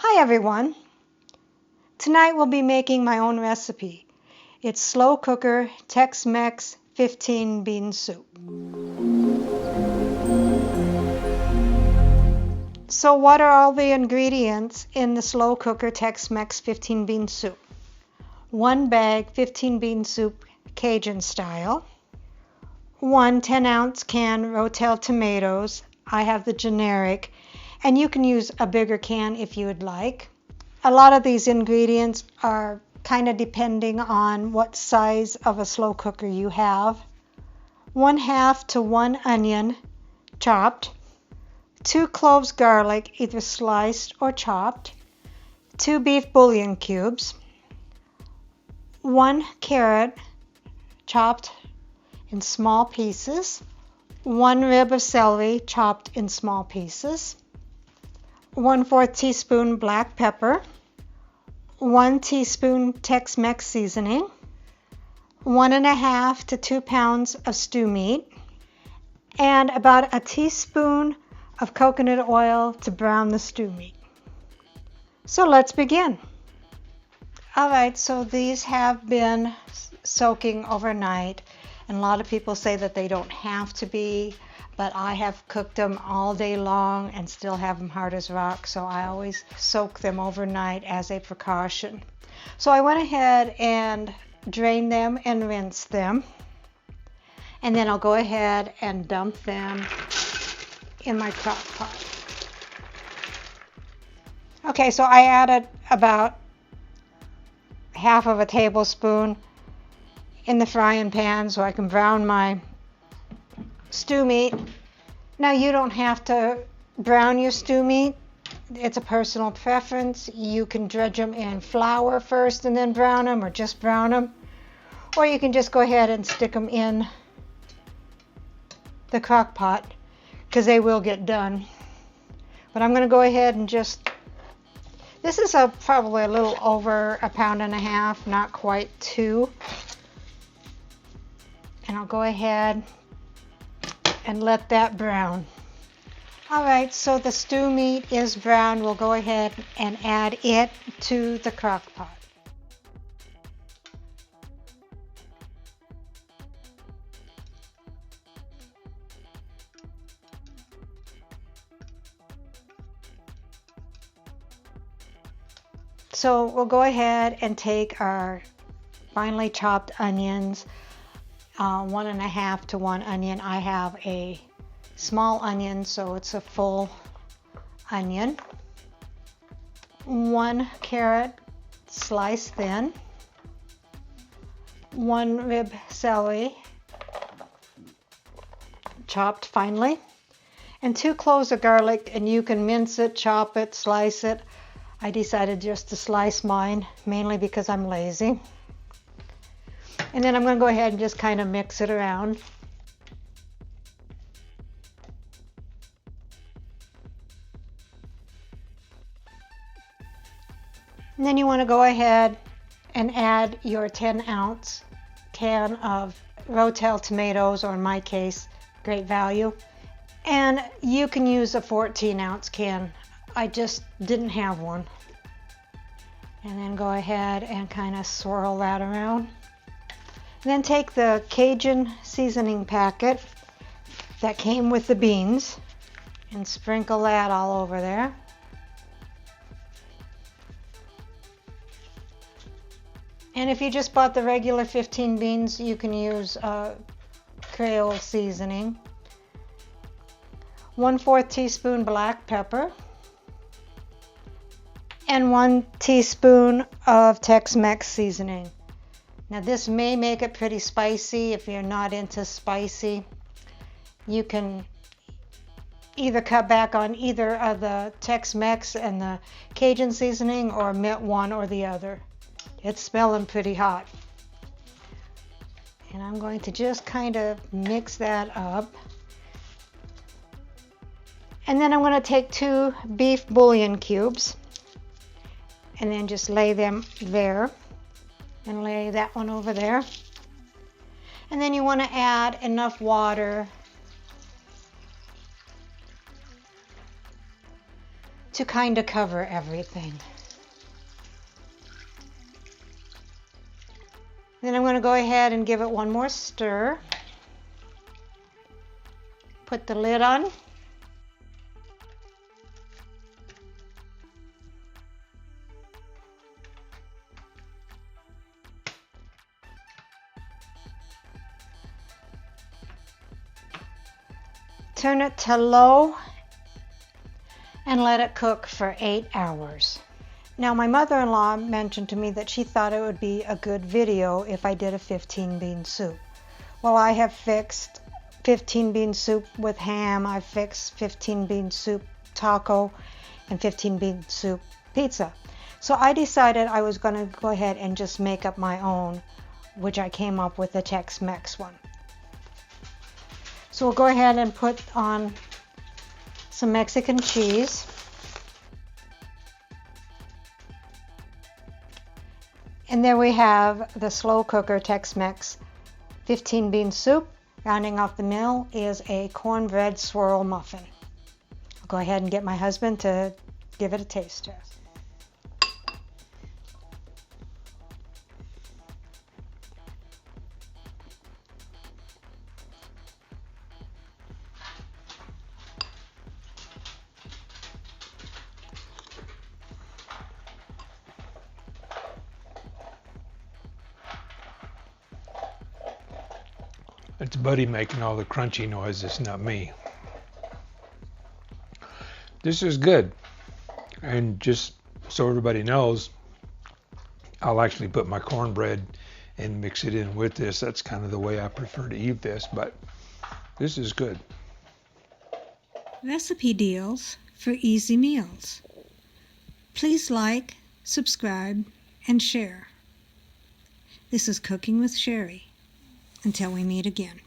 Hi everyone! Tonight we'll be making my own recipe. It's Slow Cooker Tex Mex 15 bean soup. So what are all the ingredients in the Slow Cooker Tex Mex 15 bean soup? 1 bag 15 bean soup Cajun style. 1 10-ounce can ro-tel tomatoes. I have the generic, and you can use a bigger can if you would like. A lot of these ingredients are kind of depending on what size of a slow cooker you have. 1/2 to 1 onion chopped. 2 cloves garlic, either sliced or chopped. 2 beef bouillon cubes. 1 carrot chopped in small pieces. 1 rib of celery chopped in small pieces. 1/4 teaspoon black pepper. 1 teaspoon Tex-Mex seasoning. 1 1/2 to 2 pounds of stew meat. And about a teaspoon of coconut oil to brown the stew meat. So let's begin. Alright, so these have been soaking overnight, and a lot of people say that they don't have to be, but I have cooked them all day long and still have them hard as rock, so I always soak them overnight as a precaution. So I went ahead and drained them and rinsed them, and then I'll go ahead and dump them in my crock pot. Okay, so I added about 1/2 a tablespoon in the frying pan so I can brown my stew meat. Now you don't have to brown your stew meat. It's a personal preference. You can dredge them in flour first and then brown them, or just brown them. Or you can just go ahead and stick them in the crock pot, because they will get done. But I'm going to go ahead and this is probably a little over 1.5 pounds, not quite 2. And I'll go ahead and let that brown. Alright, so the stew meat is brown. We'll go ahead and add it to the crock pot. So we'll go ahead and take our finely chopped onions, 1 1/2 to 1 onion. I have a small onion, so it's a full onion. 1 carrot sliced thin. 1 rib celery chopped finely. And 2 cloves of garlic, and you can mince it, chop it, slice it. I decided just to slice mine, mainly because I'm lazy. And then I'm going to go ahead and just kind of mix it around. And then you want to go ahead and add your 10-ounce can of ro-tel tomatoes, or in my case, Great Value. And you can use a 14-ounce can. I just didn't have one. And then go ahead and kind of swirl that around. And then take the Cajun seasoning packet that came with the beans and sprinkle that all over there. And if you just bought the regular 15 beans, you can use Creole seasoning. 1/4 teaspoon black pepper. And 1 teaspoon of Tex-Mex seasoning. Now this may make it pretty spicy. If you're not into spicy, you can either cut back on either of the Tex-Mex and the Cajun seasoning, or omit one or the other. It's smelling pretty hot. And I'm going to just kind of mix that up. And then I'm going to take 2 beef bouillon cubes and then just lay them there, and lay that one over there. And then you want to add enough water to kind of cover everything. Then I'm going to go ahead and give it one more stir. Put the lid on. Turn it to low and let it cook for 8 hours. Now, my mother-in-law mentioned to me that she thought it would be a good video if I did a 15-bean soup. Well, I have fixed 15-bean soup with ham, I've fixed 15-bean soup taco, and 15-bean soup pizza. So I decided I was going to go ahead and just make up my own, which I came up with the Tex Mex one. So we'll go ahead and put on some Mexican cheese. And there we have the Slow Cooker Tex Mex 15-bean soup. Rounding off the meal is a cornbread swirl muffin. I'll go ahead and get my husband to give it a taste test. It's Buddy making all the crunchy noises, not me. This is good. And just so everybody knows, I'll actually put my cornbread and mix it in with this. That's kind of the way I prefer to eat this, but this is good. Recipe deals for easy meals. Please like, subscribe, and share. This is Cooking with Sherry. Until we meet again.